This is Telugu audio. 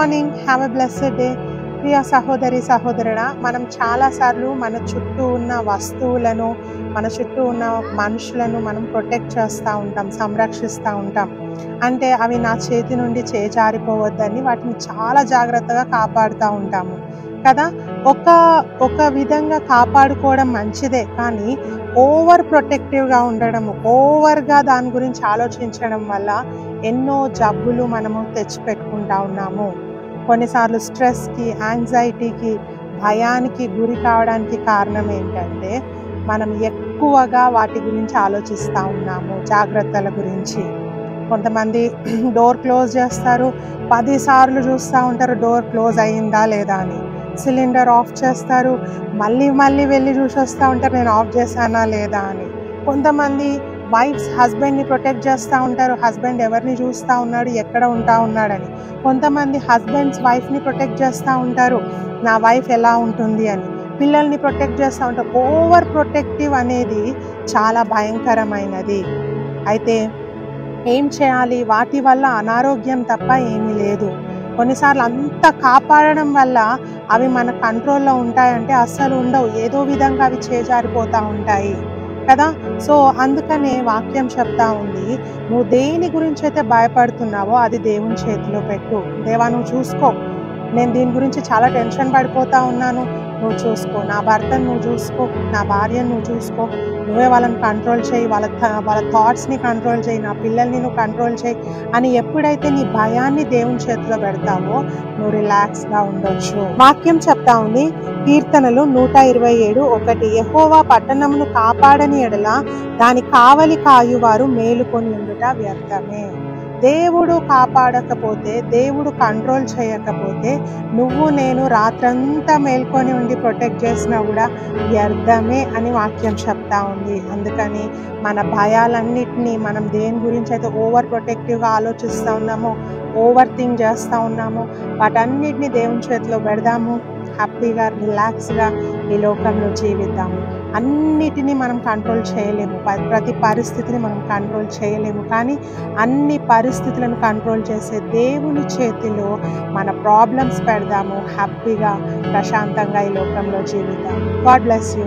Morning, have a blessed day. ప్రియ సహోదరి సహోదరుడా, మనం చాలాసార్లు మన చుట్టూ ఉన్న వస్తువులను, మన చుట్టూ ఉన్న మనుషులను మనం ప్రొటెక్ట్ చేస్తూ ఉంటాం, సంరక్షిస్తూ ఉంటాం. అంటే అవి నా చేతి నుండి చేజారిపోవద్దని వాటిని చాలా జాగ్రత్తగా కాపాడుతూ ఉంటాము కదా. ఒక విధంగా కాపాడుకోవడం మంచిదే, కానీ ఓవర్ ప్రొటెక్టివ్గా ఉండడము, ఓవర్గా దాని గురించి ఆలోచించడం వల్ల ఎన్నో జబ్బులు మనము తెచ్చిపెట్టుకుంటా ఉన్నాము. కొన్నిసార్లు స్ట్రెస్కి, యాంగ్జైటీకి, భయానికి గురి కావడానికి కారణం ఏంటంటే మనం ఎక్కువగా వాటి గురించి ఆలోచిస్తూ ఉన్నాము, జాగ్రత్తల గురించి. కొంతమంది డోర్ క్లోజ్ చేస్తారు, 10 సార్లు చూస్తూ ఉంటారు డోర్ క్లోజ్ అయ్యిందా లేదా అని. సిలిండర్ ఆఫ్ చేస్తారు, మళ్ళీ వెళ్ళి చూసి వస్తూ ఉంటారు నేను ఆఫ్ చేశానా లేదా అని. కొంతమంది వైఫ్స్ హస్బెండ్ని ప్రొటెక్ట్ చేస్తూ ఉంటారు, హస్బెండ్ ఎవరిని చూస్తూ ఉన్నాడు, ఎక్కడ ఉన్నాడని. కొంతమంది హస్బెండ్స్ వైఫ్ని ప్రొటెక్ట్ చేస్తూ ఉంటారు, నా వైఫ్ ఎలా ఉంటుంది అని. పిల్లల్ని ప్రొటెక్ట్ చేస్తూ ఉంటారు. ఓవర్ ప్రొటెక్టివ్ అనేది చాలా భయంకరమైనది. అయితే ఏం చేయాలి? వాటి వల్ల అనారోగ్యం తప్ప ఏమీ లేదు. కొన్నిసార్లు అంత కాపాడడం వల్ల అవి మన కంట్రోల్లో ఉంటాయంటే అస్సలు ఉండవు, ఏదో విధంగా అవి చేజారిపోతూ ఉంటాయి కదా. సో అందుకనే వాక్యం చెప్తా ఉంది, నువ్వు దేని గురించి అయితే భయపడుతున్నావో అది దేవుని చేతిలో పెట్టు. దేవా నువ్వు చూసుకో, నేను దీని గురించి చాలా టెన్షన్ పడిపోతూ ఉన్నాను, నువ్వు చూసుకో. నా భర్తను నువ్వు చూసుకో, నా భార్యను నువ్వు చూసుకో, నువ్వే వాళ్ళని కంట్రోల్ చేయి, వాళ్ళ థాట్స్ని కంట్రోల్ చేయి, నా పిల్లల్ని నువ్వు కంట్రోల్ చేయి అని ఎప్పుడైతే నీ భయాన్ని దేవుని చేతిలో పెడతావో నువ్వు రిలాక్స్గా ఉండొచ్చు. వాక్యం చెప్తా ఉంది, కీర్తనలు 127:1, యెహోవా పట్టణమును కాపాడని ఎడల దాని కావలి కాయువారు మేలుకొని ఉండుట వ్యర్థమే. దేవుడు కాపాడకపోతే, దేవుడు కంట్రోల్ చేయకపోతే నువ్వు నేను రాత్రంతా మేల్కొని ఉండి ప్రొటెక్ట్ చేసినా కూడా వ్యర్థమే అని వాక్యం చెప్తా ఉంది. అందుకని మన భయాలన్నిటినీ మనం దేని గురించి అయితే ఓవర్ ప్రొటెక్టివ్గా ఆలోచిస్తూ ఉన్నామో, ఓవర్ థింక్ చేస్తూ ఉన్నామో వాటన్నిటిని దేవుని చేతిలో పెడదాము. హ్యాపీగా, రిలాక్స్గా ఈ లోకంలో జీవిద్దాము. అన్నిటినీ మనం కంట్రోల్ చేయలేము, ప్రతి పరిస్థితిని మనం కంట్రోల్ చేయలేము, కానీ అన్ని పరిస్థితులను కంట్రోల్ చేసే దేవుని చేతిలో మన ప్రాబ్లమ్స్ పెడదాము. హ్యాపీగా, ప్రశాంతంగా ఈ లోకంలో జీవిద్దాము. God bless you.